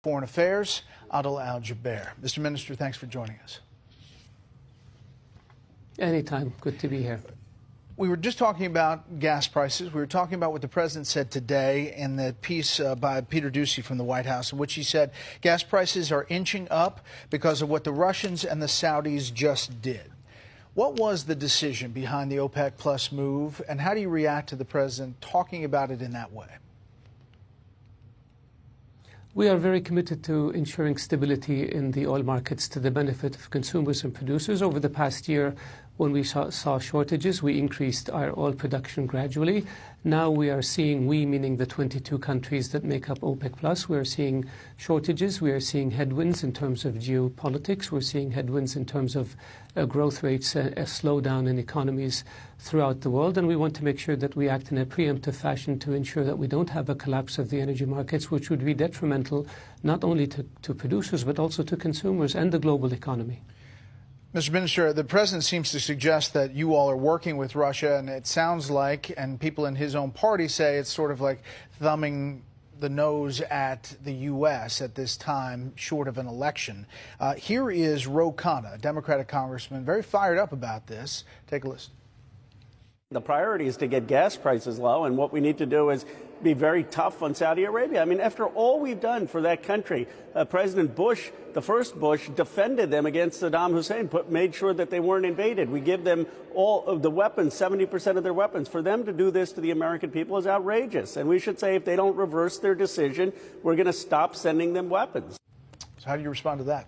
Foreign Affairs, Adel Al-Jubeir. Mr. Minister, thanks for joining us. Anytime. Good to be here. We were just talking about gas prices. We were talking about what the president said today in the piece by Peter Doocy from the White House, in which he said gas prices are inching up because of what the Russians and the Saudis just did. What was the decision behind the OPEC Plus move, and how do you react to the president talking about it in that way? We are very committed to ensuring stability in the oil markets to the benefit of consumers and producers. Over the past year, when we saw shortages, we increased our oil production gradually. Now we are seeing, meaning the 22 countries that make up OPEC Plus, we are seeing shortages. We are seeing headwinds in terms of geopolitics. We're seeing headwinds in terms of growth rates, a slowdown in economies throughout the world. And we want to make sure that we act in a preemptive fashion to ensure that we don't have a collapse of the energy markets, which would be detrimental not only to producers, but also to consumers and the global economy. Mr. Minister, the president seems to suggest that you all are working with Russia, and it sounds like, and people in his own party say, it's sort of like thumbing the nose at the U.S. at this time, short of an election. Here is Ro Khanna, a Democratic congressman, very fired up about this. Take a listen. The priority is to get gas prices low, and what we need to do is be very tough on Saudi Arabia. I mean, after all we've done for that country, President Bush, the first Bush, defended them against Saddam Hussein, made sure that they weren't invaded. We give them all of the weapons, 70% of their weapons. For them to do this to the American people is outrageous. And we should say if they don't reverse their decision, we're going to stop sending them weapons. So how do you respond to that?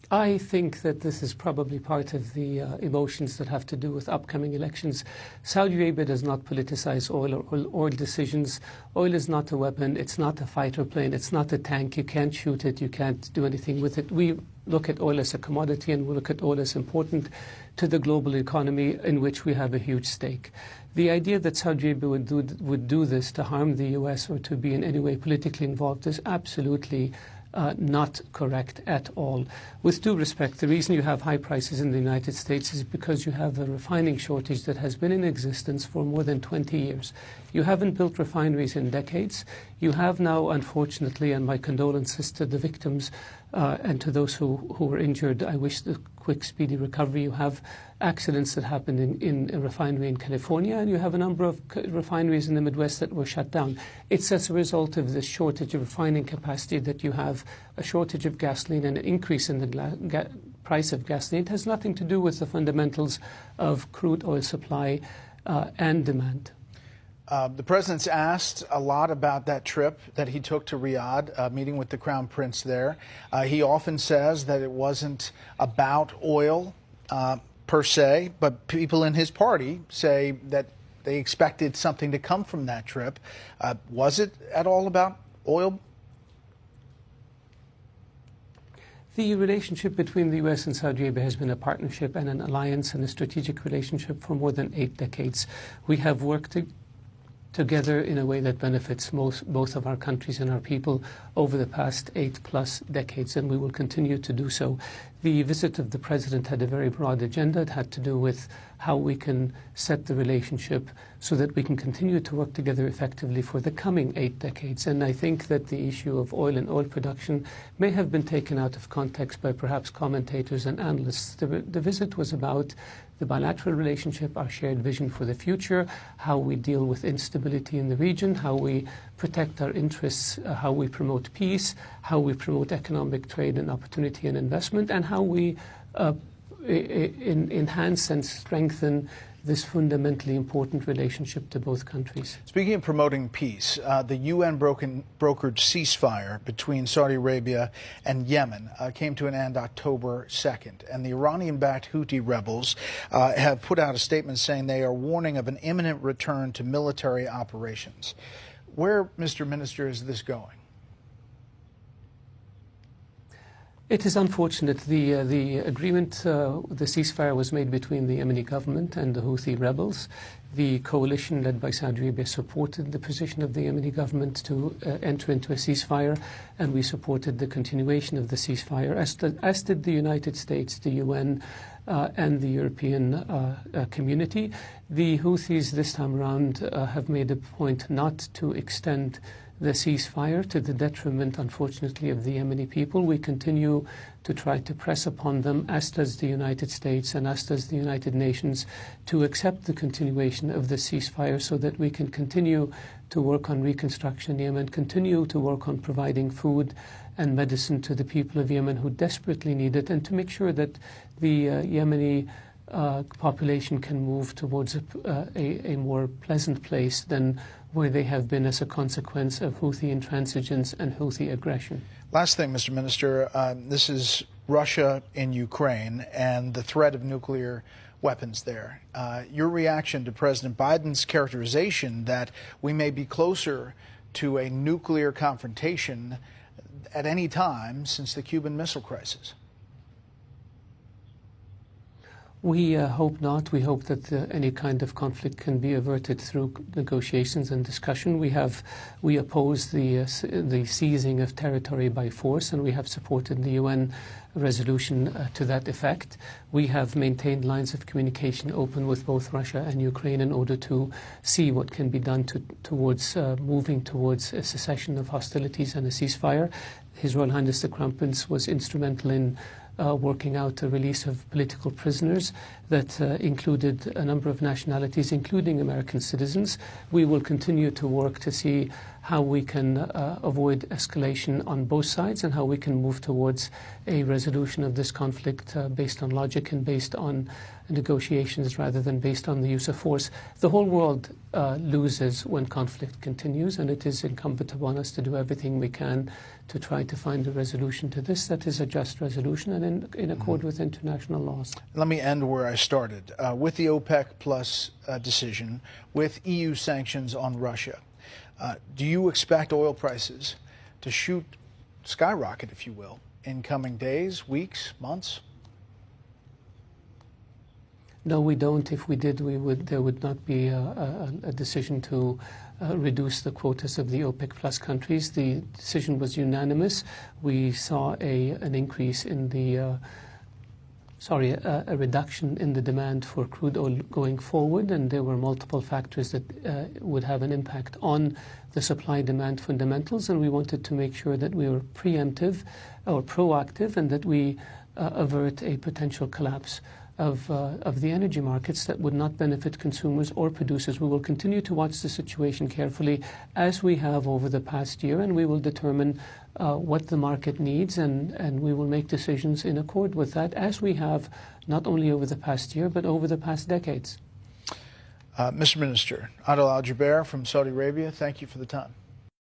I think that this is probably part of the emotions that have to do with upcoming elections. Saudi Arabia does not politicize oil or oil decisions. Oil is not a weapon. It's not a fighter plane. It's not a tank. You can't shoot it. You can't do anything with it. We look at oil as a commodity, and we look at oil as important to the global economy in which we have a huge stake. The idea that Saudi Arabia would do this to harm the U.S. or to be in any way politically involved is absolutely not correct at all. With due respect, the reason you have high prices in the United States is because you have a refining shortage that has been in existence for more than 20 years. You haven't built refineries in decades. You have now, unfortunately, and my condolences to the victims and to those who were injured, I wish the quick, speedy recovery. You have accidents that happened in a refinery in California, and you have a number of refineries in the Midwest that were shut down. It's as a result of this shortage of refining capacity that you have a shortage of gasoline and an increase in the price of gasoline. It has nothing to do with the fundamentals of crude oil supply and demand. The president's asked a lot about that trip that he took to Riyadh, meeting with the Crown Prince there. He often says that it wasn't about oil per se, but people in his party say that they expected something to come from that trip. Was it at all about oil? The relationship between the U.S. and Saudi Arabia has been a partnership and an alliance and a strategic relationship for more than 8 decades. We have worked together in a way that benefits both of our countries and our people over the past 8+ decades, and we will continue to do so. The visit of the president had a very broad agenda. It had to do with how we can set the relationship so that we can continue to work together effectively for the coming 8 decades. And I think that the issue of oil and oil production may have been taken out of context by perhaps commentators and analysts. The visit was about the bilateral relationship, our shared vision for the future, how we deal with instability in the region, how we protect our interests, how we promote peace, how we promote economic trade and opportunity and investment, and how we enhance and strengthen this fundamentally important relationship to both countries. Speaking of promoting peace, the UN-brokered ceasefire between Saudi Arabia and Yemen came to an end October 2nd, and the Iranian-backed Houthi rebels have put out a statement saying they are warning of an imminent return to military operations. Where, Mr. Minister, is this going? It is unfortunate. The agreement, the ceasefire was made between the Yemeni government and the Houthi rebels. The coalition led by Saudi Arabia supported the position of the Yemeni government to enter into a ceasefire, and we supported the continuation of the ceasefire, as did the United States, the UN, and the European community. The Houthis this time around have made a point not to extend the ceasefire to the detriment, unfortunately, of the Yemeni people. We continue to try to press upon them, as does the United States and as does the United Nations, to accept the continuation of the ceasefire so that we can continue to work on reconstruction in Yemen, continue to work on providing food and medicine to the people of Yemen who desperately need it, and to make sure that the Yemeni population can move towards a more pleasant place than where they have been as a consequence of Houthi intransigence and Houthi aggression. Last thing, Mr. Minister, this is Russia in Ukraine and the threat of nuclear weapons there. Your reaction to President Biden's characterization that we may be closer to a nuclear confrontation at any time since the Cuban Missile Crisis? We hope not. We hope that any kind of conflict can be averted through negotiations and discussion. We oppose the seizing of territory by force, and we have supported the UN resolution to that effect. We have maintained lines of communication open with both Russia and Ukraine in order to see what can be done towards moving towards a cessation of hostilities and a ceasefire. His Royal Highness the Crown Prince was instrumental in working out a release of political prisoners that included a number of nationalities, including American citizens. We will continue to work to see how we can avoid escalation on both sides and how we can move towards a resolution of this conflict based on logic and based on negotiations rather than based on the use of force. The whole world loses when conflict continues, and it is incumbent upon us to do everything we can to try to find a resolution to this that is a just resolution and in accord with international laws. Let me end where I started. With the OPEC Plus decision, with EU sanctions on Russia, do you expect oil prices to skyrocket, if you will, in coming days, weeks, months? No, we don't. If we did, there would not be a decision to reduce the quotas of the OPEC Plus countries. The decision was unanimous. We saw an increase in the a reduction in the demand for crude oil going forward, and there were multiple factors that would have an impact on the supply-demand fundamentals, and we wanted to make sure that we were preemptive or proactive and that we avert a potential collapse of the energy markets that would not benefit consumers or producers. We will continue to watch the situation carefully as we have over the past year, and we will determine what the market needs, and we will make decisions in accord with that, as we have not only over the past year but over the past decades. Mr. Minister, Adel Al-Jubeir from Saudi Arabia, thank you for the time.